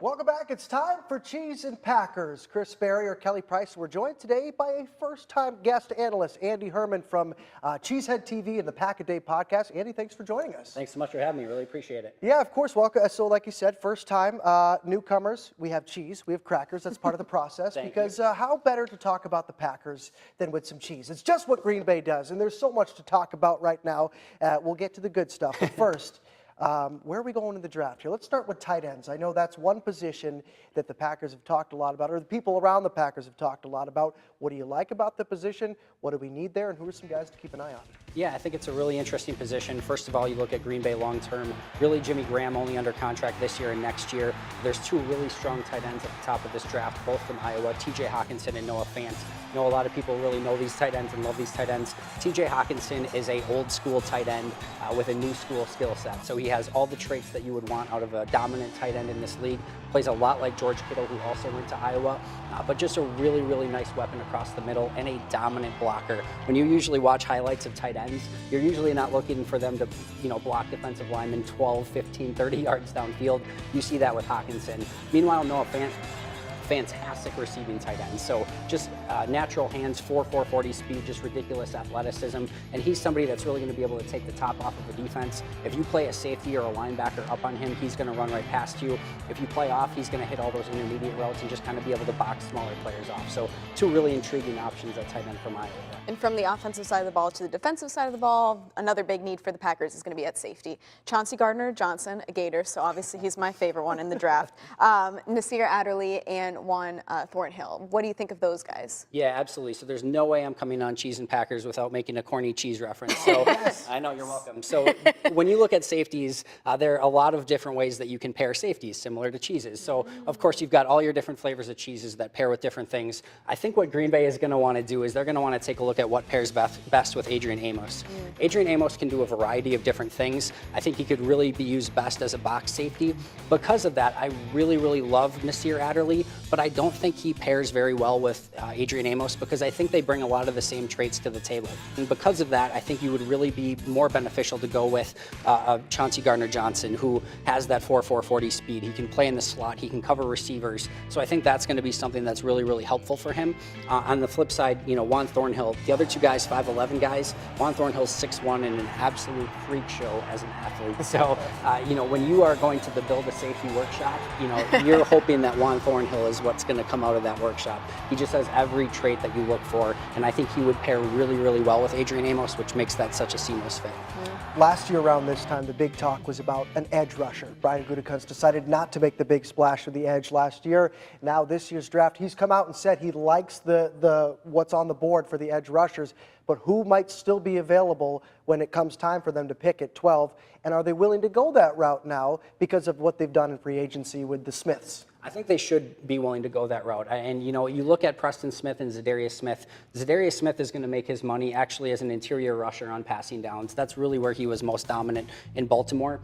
Welcome back. It's time for Cheese and Packers. Barriere and Kelly Price. We're joined today by a first-time guest analyst, Andy Herman from Cheesehead TV and the Pack-A-Day podcast. Andy, thanks for joining us. Thanks so much for having me. Really appreciate it. Yeah, of course. Welcome. So, like you said, first-time newcomers. We have cheese. We have crackers. That's part of the process. Because how better to talk about the Packers than with some cheese? It's just what Green Bay does, and there's so much to talk about right now. We'll get to the good stuff. But first. Where are we going in the draft here? Let's start with tight ends. I know that's one position that the Packers have talked a lot about, or the people around the Packers have talked a lot about. What do you like about the position? What do we need there? And who are some guys to keep an eye on? Yeah, I think it's a really interesting position. First of all, you look at Green Bay long-term. Really, Jimmy Graham only under contract this year and next year. There's two really strong tight ends at the top of this draft, both from Iowa, TJ Hawkinson and Noah Fant. I know a lot of people really know these tight ends and love these tight ends. TJ Hawkinson is a old school tight end with a new school skill set. So he has all the traits that you would want out of a dominant tight end in this league. Plays a lot like George Kittle, who also went to Iowa, but just a really, really nice weapon across the middle and a dominant blocker. When you usually watch highlights of tight ends, you're usually not looking for them to, block defensive linemen 12, 15, 30 yards downfield. You see that with Hawkinson. Meanwhile, Noah Fant, fantastic receiving tight end. So just natural hands, 4.40 speed, just ridiculous athleticism. And he's somebody that's really going to be able to take the top off of the defense. If you play a safety or a linebacker up on him, he's going to run right past you. If you play off, he's going to hit all those intermediate routes and just kind of be able to box smaller players off. So two really intriguing options at tight end from Iowa. And from the offensive side of the ball to the defensive side of the ball, another big need for the Packers is going to be at safety. Chauncey Gardner-Johnson, a Gator, so obviously he's my favorite one in the draft. Nasir Adderley and Juan Thornhill. What do you think of those guys? Yeah, absolutely. So there's no way I'm coming on Cheese and Packers without making a corny cheese reference. So yes. I know, you're welcome. So when you look at safeties, there are a lot of different ways that you can pair safeties, similar to cheeses. So of course you've got all your different flavors of cheeses that pair with different things. I think what Green Bay is going to want to do is they're going to want to take a look at what pairs best with Adrian Amos. Adrian Amos can do a variety of different things. I think he could really be used best as a box safety. Because of that, I really, really love Nasir Adderley, but I don't think he pairs very well with Adrian Amos because I think they bring a lot of the same traits to the table. And because of that, I think you would really be more beneficial to go with Chauncey Gardner-Johnson, who has that 4.40 speed. He can play in the slot. He can cover receivers. So I think that's going to be something that's really, really helpful for him. On the flip side, Juan Thornhill, the other two guys, 5'11" guys, Juan Thornhill's 6'1" and an absolute freak show as an athlete. So, when you are going to the Build a Safety workshop, you're hoping that Juan Thornhill is what's going to come out of that workshop. He just has every trait that you look for, and I think he would pair really, really well with Adrian Amos, which makes that such a seamless fit. Last year around this time, the big talk was about an edge rusher. Brian Gutekunst decided not to make the big splash of the edge last year. Now this year's draft, he's come out and said he likes the what's on the board for the edge rushers, but who might still be available when it comes time for them to pick at 12? And are they willing to go that route now because of what they've done in free agency with the Smiths? I think they should be willing to go that route. And, you look at Preston Smith and Zadarius Smith. Zadarius Smith is going to make his money actually as an interior rusher on passing downs. That's really where he was most dominant in Baltimore.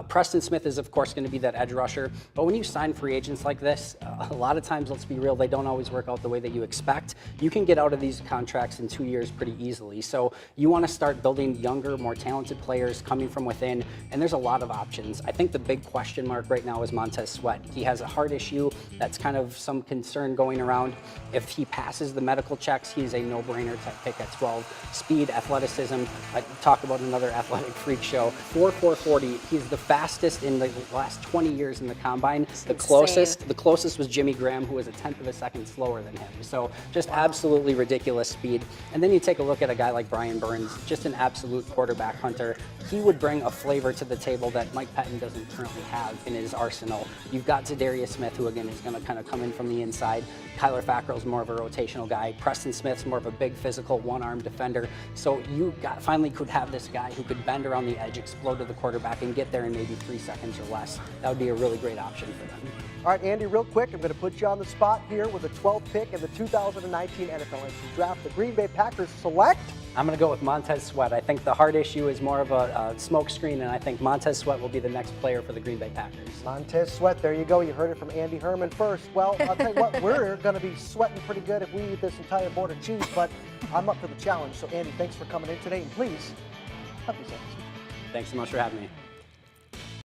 Preston Smith is, of course, going to be that edge rusher. But when you sign free agents like this, a lot of times, let's be real, they don't always work out the way that you expect. You can get out of these contracts in 2 years pretty easily. So you want to start building younger, more talented players coming from within. And there's a lot of options. I think the big question mark right now is Montez Sweat. He has a heart issue. That's kind of some concern going around. If he passes the medical checks, he's a no-brainer type pick at 12. Speed, athleticism, talk about another athletic freak show. 4.40, he's the fastest in the last 20 years in the combine. The closest was Jimmy Graham, who was a 1/10 of a second slower than him. So just absolutely ridiculous speed. And then you take a look at a guy like Brian Burns, just an absolute quarterback hunter. He would bring a flavor to the table that Mike Pettin doesn't currently have in his arsenal. You've got Zadarius Smith, who again is going to kind of come in from the inside. Kyler Fackrell's more of a rotational guy. Preston Smith's more of a big physical one-arm defender. So you finally could have this guy who could bend around the edge, explode to the quarterback, and get there in maybe 3 seconds or less. That would be a really great option for them. All right, Andy, real quick, I'm going to put you on the spot here with the 12th pick in the 2019 NFL Draft. The Green Bay Packers select I'm going to go with Montez Sweat. I think the heart issue is more of a smoke screen, and I think Montez Sweat will be the next player for the Green Bay Packers. Montez Sweat, there you go. You heard it from Andy Herman first. Well, I'll tell you what, we're going to be sweating pretty good if we eat this entire board of cheese, but I'm up for the challenge. So, Andy, thanks for coming in today, and please, help yourself. Thanks so much for having me.